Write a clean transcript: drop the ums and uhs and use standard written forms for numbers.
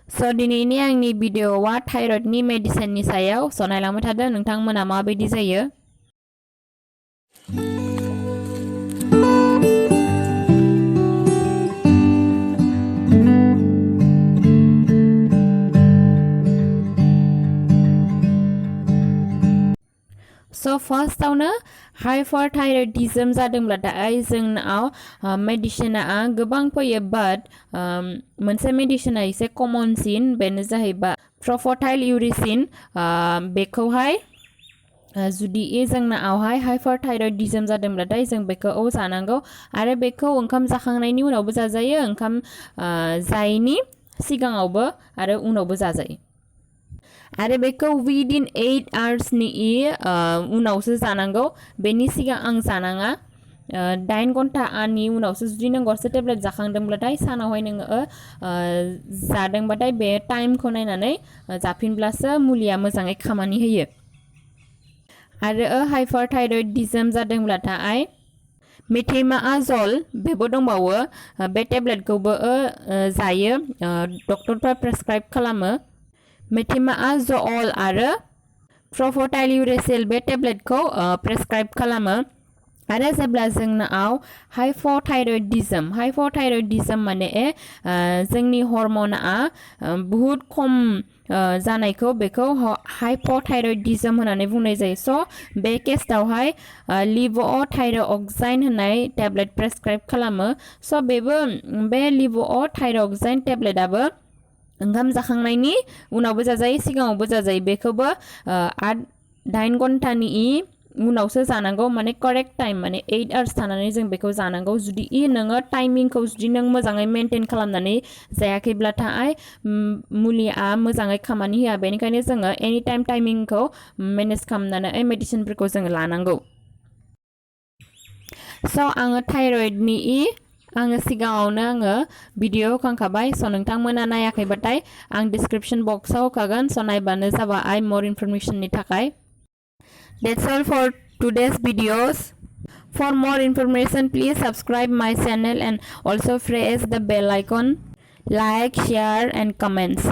So दिनैनि आंनि भिडिअ'आ थायरयडनि मेडिसिननि सायाव स नायलांबाय थादों नोंथांमोना माबायदि जायो। So फार्स्टआवनो हाइपारथायरयडिज्म जादोंब्लाथाय जोंनाव मेडिसिना गोबां फैयो बाट मोनसे मेडिसिना एसे कमनसिन बेनो जाहैबाय प्रफटाइल इउरिसिन बेखौहाय जुदि जोंनावहाय हाइपारथायरयडिज्म जादोंब्लाथाय जों बेखौ जानांगौ आरो बेखौ ओंखाम जाखांनायनि उनावबो जाजायो ओंखाम जायैनि सिगाङावबो आरो उनावबो जाजायो। आरो बेखौ विदिन 8 आवार्सनि उनावसो जानांगौ बेनि सिगां आं जानाङा 9 घन्टानि उनावसो जुदि नों गरसे टेब्लेट जाखांदोंब्लाथाय सानावहाय नोङो जादोंबाथाय बे टाइमखौ नायनानै जाफिनब्लासो मुलिया मोजाङै खामानि होयो। आरो हाइपारथायरयडिज्म जादोंब्लाथाय मेथेमाजल बेबो दंबावो बे टेब्लेटखौबो जायो डक्टरफ्रा प्रेसक्राइब खालामो। मेथेमाजल आरो प्रफटाइल इउरिसिल बे टेब्लेटखौ प्रेसक्राइब खालामो। आरो जेब्ला जोंनाव हाइपारथायरयडिज्म माने जोंनि हर्मना बुहुत खम जानायखौ बेखौ हाइपथायरयडिज्म होननानै बुंनाय जायो। स बे केसआवहाय लिभ'थायरक्साइन होननाय टेब्लेट प्रेसक्राइब खालामो। स बेबो बे लिभ'थायरक्साइन टेब्लेटआबो ओंखाम जाखांनायनि उनावबो जाजायो सिगाङावबो जाजायो बेखौबो 8-9 घन्टानि उनावसो जानांगौ माने करेक्ट टाइम माने 8 आवार्स थानानै जों बेखौ जानांगौ। जुदि नोङो टाइमिंखौ जुदि नों मोजाङै मेनटेन खालामनानै जायाखैब्लाथाय मुलिया मोजाङै खामानि होआ बेनिखायनो जोङो एनि टाइम टाइमिंखौ मेनेज खालामनानै मेडिसिनफोरखौ जोङो लानांगौ। स आङो थायरयडनि आङो सिगाङावनो भिडिअ होखांखाबाय स नोंथांमोना नायाखैबाथाय आं डिसक्रिप्शन बक्सआव होखागोन स नायबानो जाबाय मोर इनफरमेशननि थाखाय। That's all for today's videos. For more information please subscribe my channel and also press the bell icon, like, share and comments.